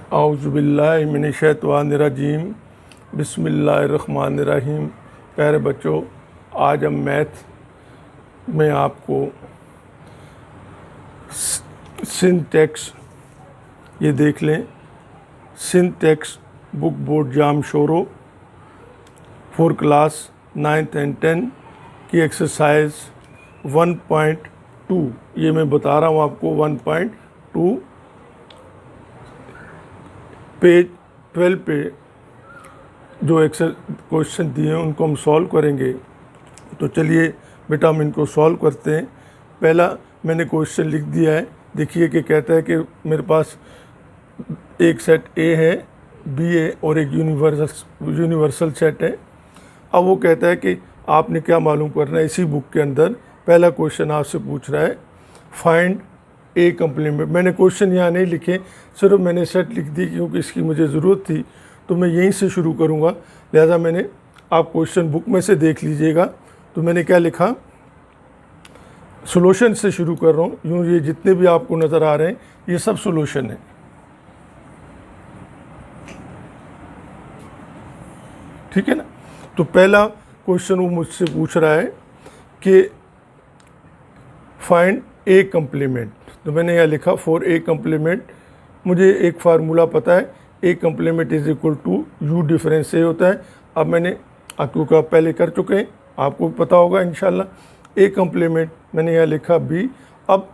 औज़ुबिल्लाहि मिनश्शैतानिर्रजीम बिस्मिल्लाहिर्रहमानिर्रहीम। प्यारे बच्चों, आज हम मैथ में आपको सिंटैक्स ये देख लें। Syntax book board jam sorrow for class 9th and 10 की एक्सरसाइज 1.2 ये मैं बता रहा हूँ आपको। 1.2 पेज 12 पे जो क्वेश्चन दिए हैं उनको हम सॉल्व करेंगे। तो चलिए बेटा हम इनको सॉल्व करते हैं। पहला मैंने क्वेश्चन लिख दिया है, देखिए कि कहता है कि मेरे पास एक सेट ए है, बी है और एक यूनिवर्सल सेट है। अब वो कहता है कि आपने क्या मालूम करना है। इसी बुक के अंदर पहला क्वेश्चन आपसे पूछ रहा है फाइंड ए कम्प्लीमेंट। मैंने क्वेश्चन यहाँ नहीं लिखे, सिर्फ मैंने सेट लिख दी क्योंकि इसकी मुझे ज़रूरत थी, तो मैं यहीं से शुरू करूँगा। लिहाजा मैंने आप क्वेश्चन बुक में से देख लीजिएगा। तो मैंने क्या लिखा, सॉल्यूशन से शुरू कर रहा हूँ। यूँ ये जितने भी आपको नज़र आ रहे हैं ये सब सॉल्यूशन है, ठीक है ना। तो पहला क्वेश्चन वो मुझसे पूछ रहा है कि फाइंड ए कम्प्लीमेंट। तो मैंने यहाँ लिखा फॉर ए कम्प्लीमेंट मुझे एक फार्मूला पता है, A complement is equal to U difference A होता है। अब मैंने क्योंकि आप पहले कर चुके हैं, आपको पता होगा इंशाल्लाह। ए कम्प्लीमेंट मैंने यहाँ लिखा बी। अब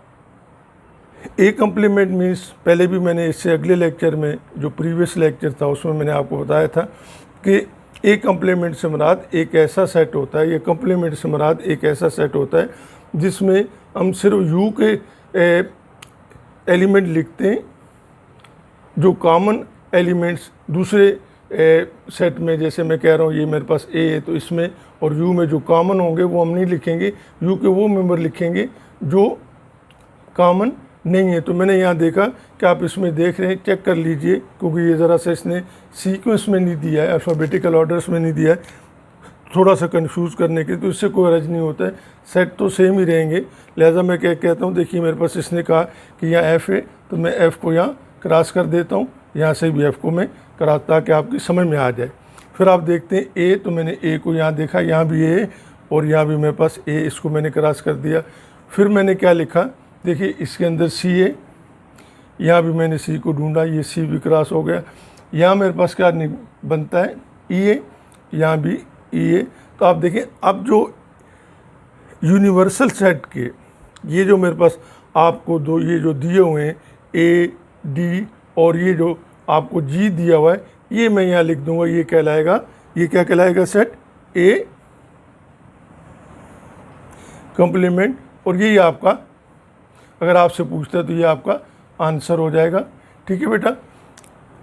ए कम्प्लीमेंट मीन्स पहले भी मैंने इससे अगले लेक्चर में जो प्रीवियस लेक्चर था उसमें मैंने आपको बताया था कि ए कम्प्लीमेंट से मुराद एक ऐसा सेट होता है, ये कम्प्लीमेंट से मुराद एक ऐसा सेट होता है जिसमें हम सिर्फ यू के एलिमेंट लिखते हैं जो कॉमन एलिमेंट्स दूसरे सेट में, जैसे मैं कह रहा हूँ ये मेरे पास ए है तो इसमें और यू में जो कॉमन होंगे वो हम नहीं लिखेंगे, यू के वो मेंबर लिखेंगे जो कॉमन नहीं है। तो मैंने यहाँ देखा कि आप इसमें देख रहे हैं, चेक कर लीजिए क्योंकि ये ज़रा सा इसने सीक्वेंस में नहीं दिया है, अल्फ़ाबेटिकल ऑर्डर्स में नहीं दिया है, थोड़ा सा कंफ्यूज करने के, तो इससे कोई हर्ज नहीं होता है, सेट तो सेम ही रहेंगे। लिहाजा मैं क्या कहता हूँ, देखिए मेरे पास इसने कहा कि यहाँ एफ़ है तो मैं एफ़ को यहाँ क्रॉस कर देता हूँ, यहाँ से भी एफ़ को मैं करा ताकि आपकी समझ में आ जाए। फिर आप देखते हैं ए, तो मैंने ए को यहाँ देखा, यहाँ भी ए और यहाँ भी मेरे पास ए, इसको मैंने क्रॉस कर दिया। फिर मैंने क्या लिखा, देखिए इसके अंदर सी है, यहाँ भी मैंने सी को ढूंढा, ये सी भी क्रॉस हो गया। यहाँ मेरे पास क्या बनता है, ई है, यहाँ भी ई है। तो आप देखिए अब जो यूनिवर्सल सेट के ये जो मेरे पास आपको दो ये जो दिए हुए हैं ए डी और ये जो आपको जी दिया हुआ है, ये मैं यहाँ लिख दूंगा, ये कहलाएगा, ये क्या कहलाएगा, सेट ए कम्प्लीमेंट। और यही आपका, अगर आपसे पूछता है तो ये आपका आंसर हो जाएगा, ठीक है बेटा।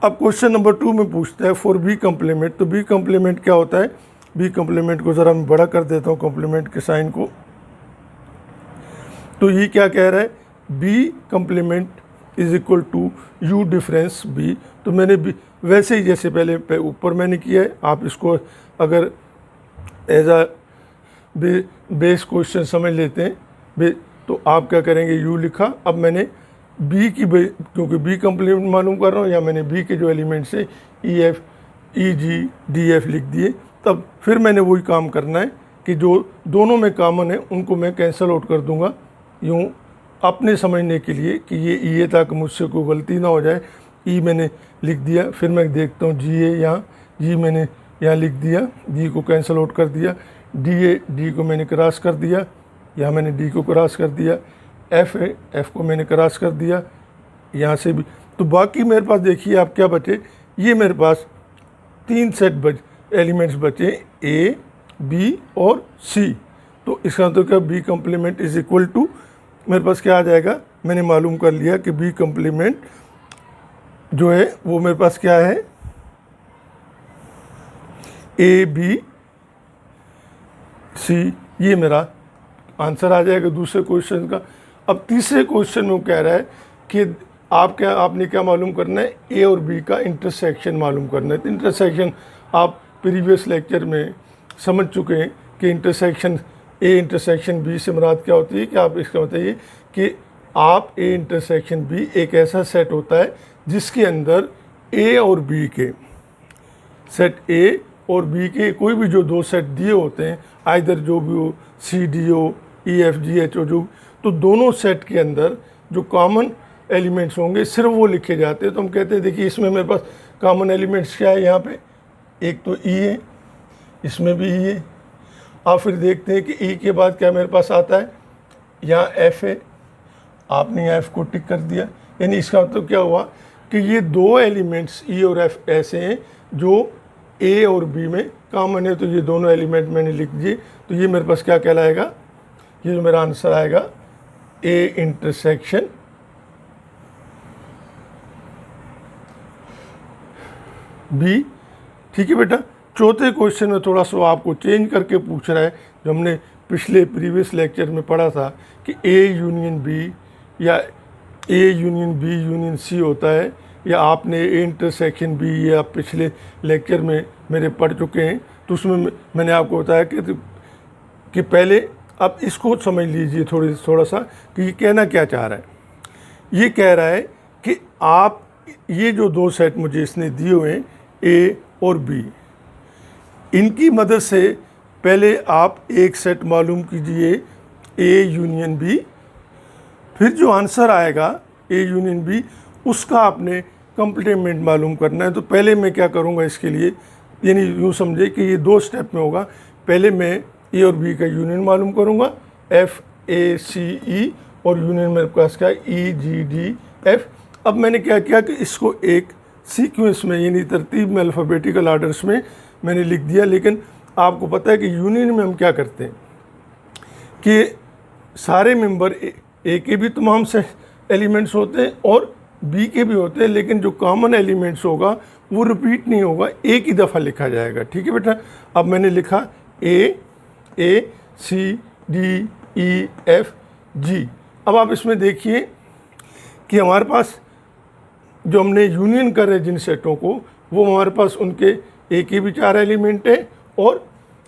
अब क्वेश्चन नंबर 2 में पूछता है फॉर बी कम्प्लीमेंट। तो बी कम्प्लीमेंट क्या होता है, बी कम्प्लीमेंट को ज़रा मैं बड़ा कर देता हूँ कम्प्लीमेंट के साइन को। तो ये क्या कह रहा है, B complement is equal to U difference B. तो मैंने बी वैसे ही जैसे पहले ऊपर मैंने किया है, आप इसको अगर एज अ बेस क्वेश्चन समझ लेते हैं तो आप क्या करेंगे, यू लिखा। अब मैंने बी की क्योंकि बी कम्प्लीमेंट मालूम कर रहा हूँ, या मैंने बी के जो एलिमेंट्स है E F E G D F लिख दिए। तब फिर मैंने वही काम करना है कि जो दोनों में कॉमन है उनको मैं कैंसिल आउट कर दूंगा, यूँ अपने समझने के लिए कि ये ई है ताकि मुझसे कोई गलती ना हो जाए। ई मैंने लिख दिया, फिर मैं देखता हूँ जी है, यहाँ जी मैंने यहाँ लिख दिया, जी को कैंसिल आउट कर दिया। डी है, डी को मैंने क्रॉस कर दिया, यहाँ मैंने डी को क्रॉस कर दिया। एफ़ है, एफ़ को मैंने क्रॉस कर दिया, यहाँ से भी। तो बाकी मेरे पास देखिए आप क्या बचे, ये मेरे पास 3 सेट एलिमेंट्स बचे, ए बी और सी। तो इसका मतलब क्या, B complement is equal to मेरे पास क्या आ जाएगा, मैंने मालूम कर लिया कि बी कम्प्लीमेंट जो है वो मेरे पास क्या है, ए बी सी, ये मेरा आंसर आ जाएगा दूसरे क्वेश्चन का। अब तीसरे क्वेश्चन में वो कह रहा है कि आपने क्या मालूम करना है, ए और बी का इंटरसेक्शन मालूम करना है। तो इंटरसेक्शन आप प्रीवियस लेक्चर में समझ चुके हैं कि इंटरसेक्शन ए इंटरसेक्शन बी से मुराद क्या होती है, कि आप इसका बताइए कि आप ए इंटरसेक्शन बी एक ऐसा सेट होता है जिसके अंदर ए और बी के, सेट ए और बी के कोई भी जो दो सेट दिए होते हैं, आइदर जो भी हो, सी डी हो, ई एफ जी एच हो, जो, तो दोनों सेट के अंदर जो कॉमन एलिमेंट्स होंगे सिर्फ वो लिखे जाते हैं। तो हम कहते हैं देखिए इसमें मेरे पास कॉमन एलिमेंट्स क्या है, यहाँ पे एक तो ई है, इसमें भी ई है। आप फिर देखते हैं कि ई के बाद क्या मेरे पास आता है, यहाँ एफ है, आपने यहाँ एफ को टिक कर दिया, यानी इसका मतलब क्या हुआ कि ये दो एलिमेंट्स ई और एफ ऐसे हैं जो ए और बी में कॉमन है। तो ये दोनों एलिमेंट मैंने लिख दिए। तो ये मेरे पास क्या कहलाएगा, ये जो मेरा आंसर आएगा ए इंटरसेक्शन बी। ठीक है बेटा। चौथे क्वेश्चन में थोड़ा सा आपको चेंज करके पूछ रहा है, जो हमने पिछले प्रीवियस लेक्चर में पढ़ा था कि ए यूनियन बी या A union B union C होता है, या आपने ए इंटरसेक्शन बी या पिछले लेक्चर में मेरे पढ़ चुके हैं। तो उसमें मैंने आपको बताया कि पहले आप इसको समझ लीजिए थोड़ा सा कि ये कहना क्या चाह रहा है। ये कह रहा है कि आप ये जो दो सेट मुझे इसने दिए हुए हैं ए और बी, इनकी मदद से पहले आप एक सेट मालूम कीजिए ए यूनियन बी, फिर जो आंसर आएगा ए यूनियन बी उसका आपने कंप्लीमेंट मालूम करना है। तो पहले मैं क्या करूँगा इसके लिए, यानी यूँ समझे कि ये दो स्टेप में होगा। पहले मैं ए और बी का यूनियन मालूम करूँगा, एफ ए सी ई, और यूनियन मेरे पास क्या है ई जी डी एफ। अब मैंने क्या किया कि इसको एक सीक्वेंस में यानी तरतीब में अल्फ़ाबेटिकल आर्डर्स में मैंने लिख दिया। लेकिन आपको पता है कि यूनियन में हम क्या करते हैं कि सारे मेंबर ए के भी तमाम से एलिमेंट्स होते हैं और बी के भी होते हैं, लेकिन जो कॉमन एलिमेंट्स होगा वो रिपीट नहीं होगा, एक ही दफ़ा लिखा जाएगा। ठीक है बेटा। अब मैंने लिखा ए C D E F G. अब आप इसमें देखिए कि हमारे पास जो हमने यूनियन कर रहे जिन सेटों को, वो हमारे पास उनके ए के भी 4 एलिमेंट है और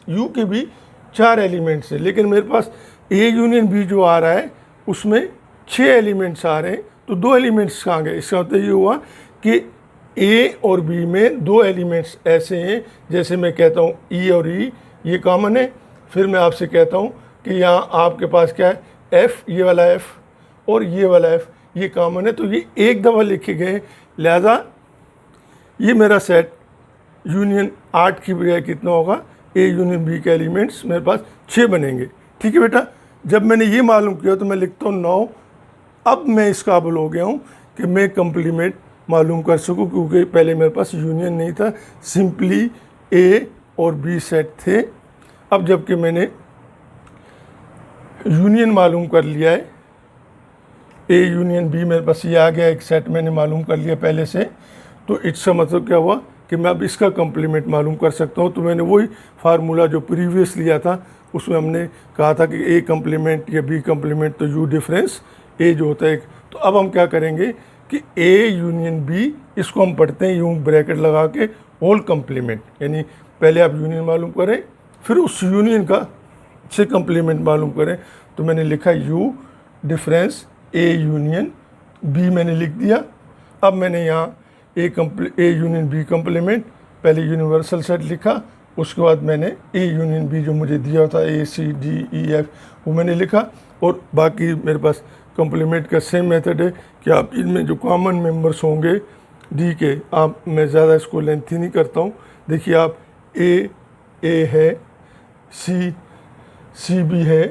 यू के भी 4 एलिमेंट्स है। लेकिन मेरे पास ए यूनियन बी जो आ रहा है उसमें 6 एलिमेंट्स आ रहे हैं, तो 2 एलिमेंट्स कहाँ गए। इसका मतलब ये हुआ कि ए और बी में 2 एलिमेंट्स ऐसे हैं, जैसे मैं कहता हूँ ई और ई ये कॉमन है। फिर मैं आपसे कहता हूँ कि यहाँ आपके पास क्या है, एफ, ये वाला एफ और ये वाला एफ ये कॉमन है, तो ये एक दफ़ा लिखे गए। लिहाजा ये मेरा सेट यूनियन 8 की बजाय कितना होगा, ए यूनियन बी के एलिमेंट्स मेरे पास 6 बनेंगे। ठीक है बेटा। जब मैंने ये मालूम किया तो मैं लिखता हूँ 9। अब मैं इस काबिल हो गया हूँ कि मैं कंप्लीमेंट मालूम कर सकूँ, क्योंकि पहले मेरे पास यूनियन नहीं था, सिंपली ए और बी सेट थे। अब जबकि मैंने यूनियन मालूम कर लिया है, ए यूनियन बी मेरे पास ये आ गया, एक सेट मैंने मालूम कर लिया पहले से, तो इसका मतलब क्या हुआ कि मैं अब इसका कंप्लीमेंट मालूम कर सकता हूँ। तो मैंने वही फार्मूला जो प्रीवियस लिया था उसमें हमने कहा था कि ए कंप्लीमेंट या बी कंप्लीमेंट तो यू डिफरेंस ए जो होता है एक। तो अब हम क्या करेंगे कि ए यूनियन बी, इसको हम पढ़ते हैं यूँ ब्रैकेट लगा के होल कंप्लीमेंट, यानी पहले आप यूनियन मालूम करें फिर उस यूनियन का से कंप्लीमेंट मालूम करें। तो मैंने लिखा U difference A union B मैंने लिख दिया। अब मैंने यहाँ ए यूनियन बी कंप्लीमेंट, पहले यूनिवर्सल सेट लिखा, उसके बाद मैंने ए यूनियन बी जो मुझे दिया था ए सी डी ई एफ वो मैंने लिखा, और बाकी मेरे पास कंप्लीमेंट का सेम मेथड है कि आप इनमें जो कॉमन मेंबर्स होंगे डी के, आप मैं ज़्यादा इसको लेंथी नहीं करता हूँ। देखिए आप ए है, सी भी है,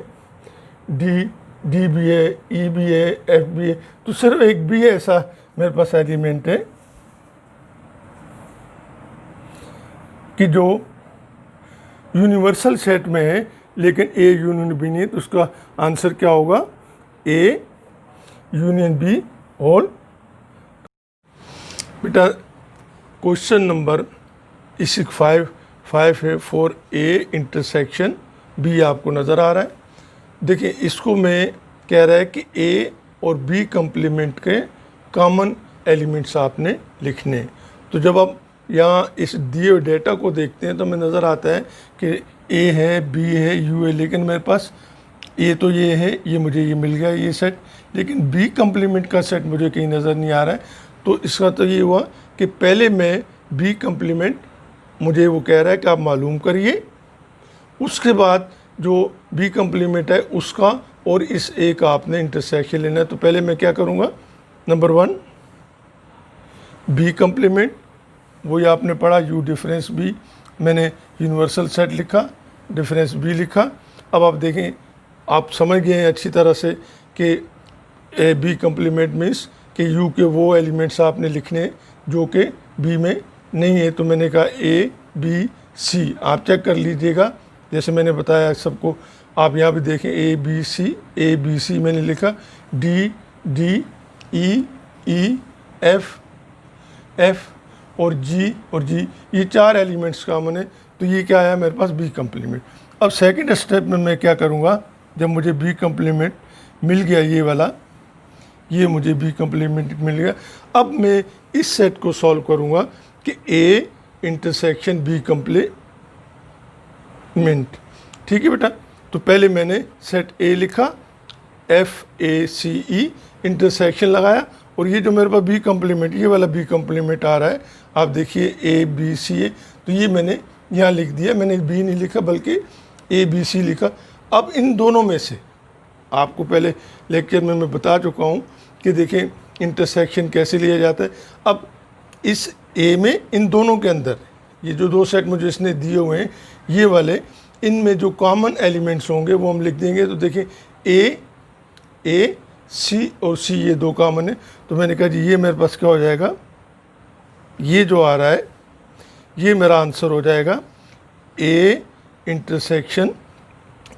डी भी है, ई भी है, एफ भी है, तो सिर्फ एक भी है ऐसा मेरे पास एलिमेंट है कि जो यूनिवर्सल सेट में है लेकिन ए यूनियन बी नहीं, तो उसका आंसर क्या होगा, ए यूनियन बी होल। बेटा क्वेश्चन नंबर 5 है फॉर ए इंटरसेक्शन बी, आपको नज़र आ रहा है। देखिए इसको मैं कह रहा है कि ए और बी कंप्लीमेंट के कॉमन एलिमेंट्स आपने लिखने हैं। तो जब आप यहाँ इस दिए हुए डेटा को देखते हैं तो हमें नज़र आता है कि ए है, बी है, यू है, लेकिन मेरे पास ए तो ये है, ये मुझे ये मिल गया ये सेट, लेकिन बी कंप्लीमेंट का सेट मुझे कहीं नज़र नहीं आ रहा है। तो इसका तो ये हुआ कि पहले मैं बी कम्प्लीमेंट, मुझे वो कह रहा है कि आप मालूम करिए, उसके बाद जो बी कम्प्लीमेंट है उसका और इस ए का आपने इंटरसेक्शन लेना है। तो पहले मैं क्या करूँगा, नंबर 1 बी कम्प्लीमेंट, वही आपने पढ़ा यू डिफरेंस बी, मैंने यूनिवर्सल सेट लिखा, डिफरेंस बी लिखा। अब आप देखें, आप समझ गए हैं अच्छी तरह से कि ए बी कम्प्लीमेंट मीन्स कि यू के वो एलिमेंट्स आपने लिखने हैं जो कि बी में नहीं है। तो मैंने कहा ए बी सी, आप चेक कर लीजिएगा जैसे मैंने बताया सबको। आप यहाँ भी देखें ए बी सी मैंने लिखा, डी डी ई एफ और जी ये 4 एलिमेंट्स कॉमन है। तो ये क्या आया मेरे पास बी कम्प्लीमेंट। अब सेकंड स्टेप में मैं क्या करूँगा, जब मुझे बी कम्प्लीमेंट मिल गया, ये वाला, ये मुझे बी कम्प्लीमेंट मिल गया, अब मैं इस सेट को सॉल्व करूँगा कि ए इंटरसेक्शन बी कम्प्लीमेंट। ठीक है बेटा। तो पहले मैंने सेट ए लिखा, FACE इंटरसेक्शन लगाया, और ये जो मेरे पास बी कम्प्लीमेंट, ये वाला बी कम्प्लीमेंट आ रहा है, आप देखिए ABCA, तो ये मैंने यहाँ लिख दिया, मैंने बी नहीं लिखा बल्कि ABC लिखा। अब इन दोनों में से आपको पहले लेक्चर में मैं बता चुका हूँ कि देखें इंटरसेक्शन कैसे लिया जाता है। अब इस ए में इन दोनों के अंदर ये जो 2 सेट मुझे इसने दिए हुए हैं, ये वाले, इनमें जो कॉमन एलिमेंट्स होंगे वो हम लिख देंगे। तो देखिए ए सी और सी ये 2 कॉमन है। तो मैंने कहा जी ये मेरे पास क्या हो जाएगा, ये जो आ रहा है ये मेरा आंसर हो जाएगा ए इंटरसेक्शन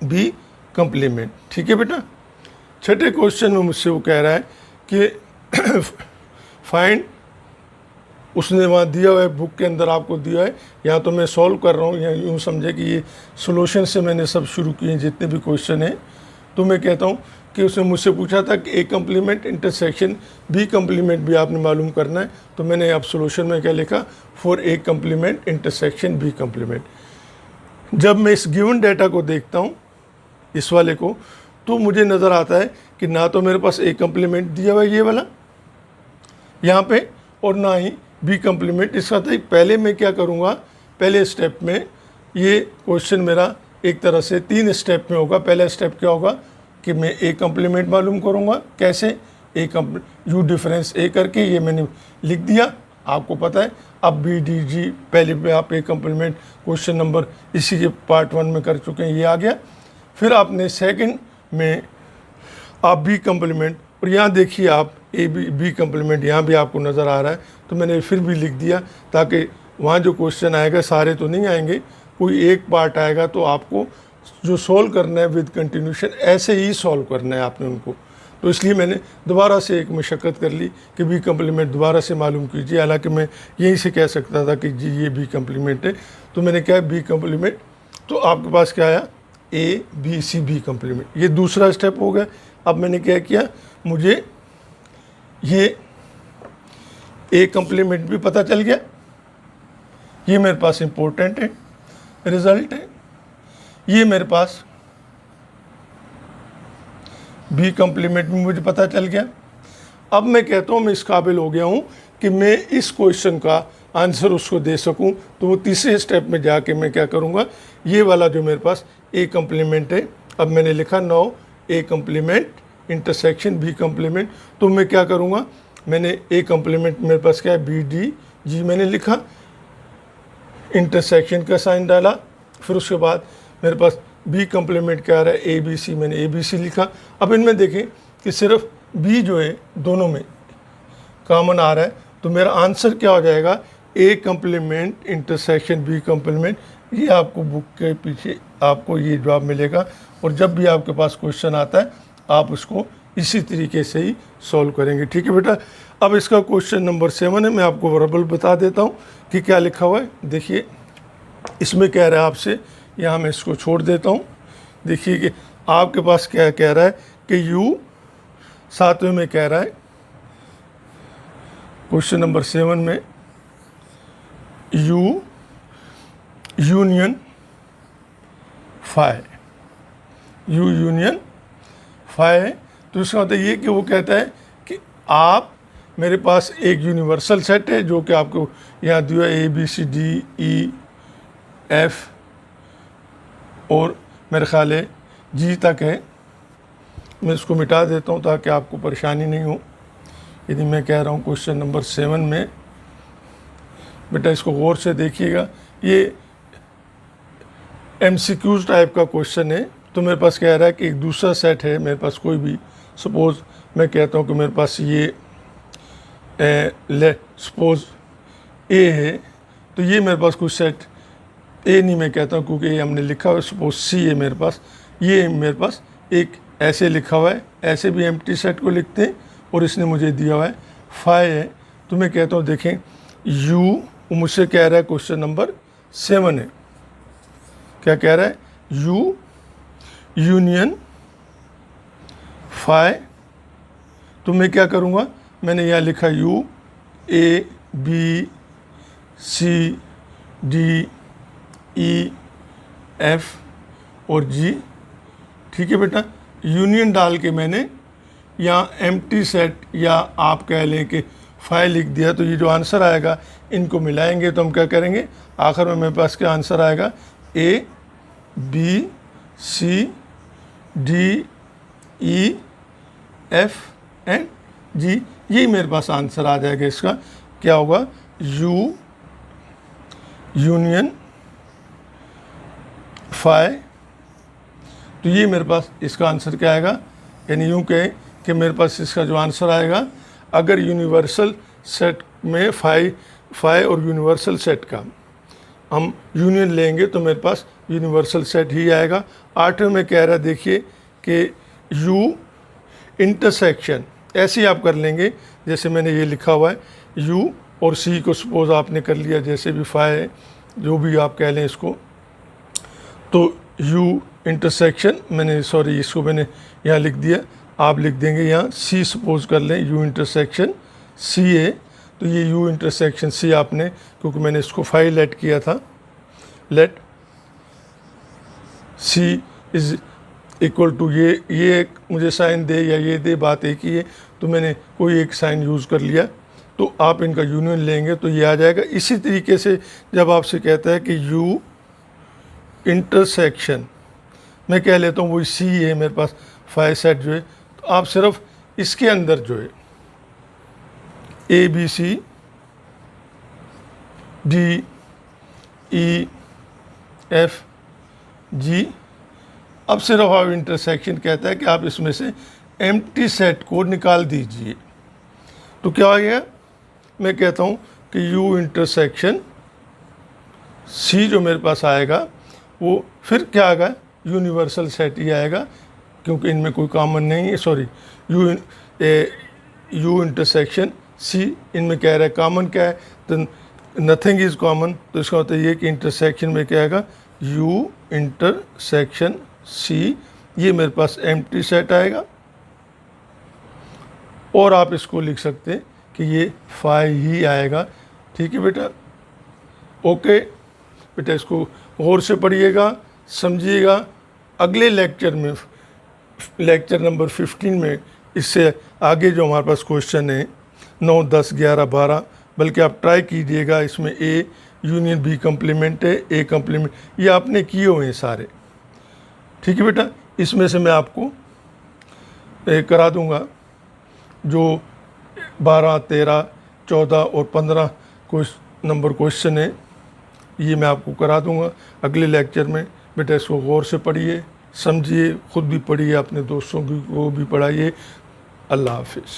बी कम्प्लीमेंट। ठीक है बेटा। छठे क्वेश्चन में मुझसे वो कह रहा है कि फाइंड, उसने वहाँ दिया हुआ है, बुक के अंदर आपको दिया है, यहाँ तो मैं सॉल्व कर रहा हूँ, या यूँ समझे कि ये सोल्यूशन से मैंने सब शुरू किए जितने भी क्वेश्चन हैं। तो मैं कहता हूँ कि उसने मुझसे पूछा था कि A complement intersection B complement भी आपने मालूम करना है। तो मैंने अब सोल्यूशन में क्या लिखा, for A complement intersection B complement. जब मैं इस गिवन डेटा को देखता हूँ, इस वाले को, तो मुझे नज़र आता है कि ना तो मेरे पास ए कम्प्लीमेंट दिया हुआ है ये वाला यहाँ पे, और ना ही बी कम्प्लीमेंट। इसका तो पहले मैं क्या करूँगा, पहले स्टेप में ये क्वेश्चन मेरा एक तरह से 3 स्टेप में होगा। पहला स्टेप क्या होगा कि मैं ए कम्प्लीमेंट मालूम करूँगा, कैसे, यू डिफरेंस ए करके ये मैंने लिख दिया, आपको पता है। अब बी डी जी पहले पे आप ए कम्प्लीमेंट क्वेश्चन नंबर इसी के पार्ट 1 में कर चुके हैं, ये आ गया। फिर आपने सेकंड में आप बी कम्प्लीमेंट, और यहाँ देखिए आप ए बी कम्प्लीमेंट यहाँ भी आपको नज़र आ रहा है, तो मैंने फिर भी लिख दिया ताकि वहाँ जो क्वेश्चन आएगा सारे तो नहीं आएंगे, कोई एक पार्ट आएगा तो आपको जो सॉल्व करना है विद कंटिन्यूशन ऐसे ही सॉल्व करना है आपने उनको। तो इसलिए मैंने दोबारा से एक मशक्क़त कर ली कि बी कम्प्लीमेंट दोबारा से मालूम कीजिए, हालांकि मैं यहीं से कह सकता था कि जी ये बी कम्प्लीमेंट है। तो मैंने क्या बी कम्प्लीमेंट, तो आपके पास क्या आया ABC बी कम्प्लीमेंट, ये दूसरा स्टेप हो गया। अब मैंने क्या किया, मुझे ये ए कम्प्लीमेंट भी पता चल गया, ये मेरे पास इम्पोर्टेंट है, रिज़ल्ट है। ये मेरे पास बी कम्प्लीमेंट भी मुझे पता चल गया। अब मैं कहता हूँ मैं इस काबिल हो गया हूँ कि मैं इस क्वेश्चन का आंसर उसको दे सकूँ। तो वो तीसरे स्टेप में जाके मैं क्या करूँगा, ये वाला जो मेरे पास ए कम्प्लीमेंट है, अब मैंने लिखा now A complement intersection B complement. तो मैं क्या करूँगा, मैंने ए कम्प्लीमेंट मेरे पास क्या है बी डी जी मैंने लिखा, इंटरसेक्शन का साइन डाला, फिर उसके बाद मेरे पास बी कम्प्लीमेंट क्या आ रहा है ABC, मैंने ABC लिखा। अब इनमें देखें कि सिर्फ बी जो है दोनों में कॉमन आ रहा है, तो मेरा आंसर क्या हो जाएगा, A complement intersection B complement. ये आपको बुक के पीछे आपको ये जवाब मिलेगा, और जब भी आपके पास क्वेश्चन आता है आप उसको इसी तरीके से ही सॉल्व करेंगे। ठीक है बेटा। अब इसका क्वेश्चन नंबर 7 है, मैं आपको वर्बल बता देता हूँ कि क्या लिखा हुआ है। देखिए इसमें कह रहा है आपसे, यहाँ मैं इसको छोड़ देता हूँ। देखिए कि आपके पास क्या कह रहा है कि यू, 7वें में कह रहा है क्वेश्चन नंबर 7 में, U union phi, U union phi. तो इसका मतलब ये कि वो कहता है कि आप मेरे पास एक यूनिवर्सल सेट है जो कि आपको यहाँ दिया है ABCDEF और मेरे ख्याल है G तक है। मैं इसको मिटा देता हूँ ताकि आपको परेशानी नहीं हो। यदि मैं कह रहा हूँ क्वेश्चन नंबर 7 में, बेटा इसको गौर से देखिएगा, ये MCQs टाइप का क्वेश्चन है। तो मेरे पास कह रहा है कि एक दूसरा सेट है मेरे पास कोई भी, सपोज़ मैं कहता हूँ कि मेरे पास ये सपोज़ A है, तो ये मेरे पास कुछ सेट A नहीं मैं कहता हूँ क्योंकि ये हमने लिखा हुआ है। सपोज़ C है मेरे पास, ये मेरे पास एक ऐसे लिखा हुआ है, ऐसे भी एम्प्टी सेट को लिखते हैं, और इसने मुझे दिया हुआ है 5 है। तो मैं कहता हूँ देखें U मुझसे कह रहा है क्वेश्चन नंबर 7 है, क्या कह रहा है, U यूनियन 5। तो मैं क्या करूँगा, मैंने यहाँ लिखा U A B C D E F और G, ठीक है बेटा। यूनियन डाल के मैंने यहाँ एम्प्टी सेट या आप कह लें कि 5 लिख दिया। तो ये जो आंसर आएगा इनको मिलाएंगे तो हम क्या करेंगे, आखिर में मेरे पास क्या आंसर आएगा, A B C D E F and G। यही मेरे पास आंसर आ जाएगा। इसका क्या होगा, U यूनियन 5। तो ये मेरे पास इसका आंसर क्या आएगा, यानी यूँ कहें कि मेरे पास इसका जो आंसर आएगा, अगर यूनिवर्सल सेट में 5 और यूनिवर्सल सेट का हम यूनियन लेंगे तो मेरे पास यूनिवर्सल सेट ही आएगा। 8वें में कह रहा है देखिए कि U इंटरसेक्शन, ऐसे ही आप कर लेंगे जैसे मैंने ये लिखा हुआ है U और C को सपोज आपने कर लिया, जैसे भी 5 है जो भी आप कह लें इसको, तो U इंटरसेक्शन मैंने सॉरी इसको मैंने यहाँ लिख दिया, आप लिख देंगे यहाँ C सपोज कर लें U इंटरसेक्शन C है। तो ये U इंटरसेक्शन C आपने, क्योंकि मैंने इसको 5 लेट किया था, let C is equal to ये मुझे साइन दे या ये दे, बात एक ही है। तो मैंने कोई एक साइन यूज़ कर लिया, तो आप इनका यूनियन लेंगे तो ये आ जाएगा। इसी तरीके से जब आपसे कहता है कि U इंटरसेक्शन, मैं कह लेता हूँ वही C है मेरे पास 5 सेट जो है, तो आप सिर्फ इसके अंदर जो है A B C D E F G, अब सिर्फ आप इंटरसेक्शन कहता है कि आप इसमें से एम्प्टी सेट को निकाल दीजिए। तो क्या हो गया, मैं कहता हूँ कि U इंटरसेक्शन C जो मेरे पास आएगा वो फिर क्या आएगा, यूनिवर्सल सेट ही आएगा, क्योंकि इनमें कोई कॉमन नहीं है। सॉरी, U इंटरसेक्शन C, इनमें कह रहा है कॉमन क्या है, तो नथिंग इज़ कॉमन। तो इसका मतलब ये कि इंटरसेक्शन में क्या आएगा, U इंटरसेक्शन C, ये मेरे पास एम्प्टी सेट आएगा। और आप इसको लिख सकते हैं कि ये 5 ही आएगा, ठीक है बेटा। ओके बेटा, इसको गौर से पढ़िएगा, समझिएगा। अगले लेक्चर में, लेक्चर नंबर 15 में, इससे आगे जो हमारे पास क्वेश्चन है 9, 10, 11, 12, बल्कि आप ट्राई कीजिएगा, इसमें A यूनियन B कम्प्लीमेंट है, A कम्प्लीमेंट, ये आपने किए हुए हैं सारे, ठीक है बेटा। इसमें से मैं आपको करा दूंगा जो 12, 13, 14 और 15 नंबर क्वेश्चन है, ये मैं आपको करा दूंगा अगले लेक्चर में। बेटा इसको गौर से पढ़िए, समझिए, ख़ुद भी पढ़िए, अपने दोस्तों को भी पढ़ाइए। अल्लाह हाफिज़।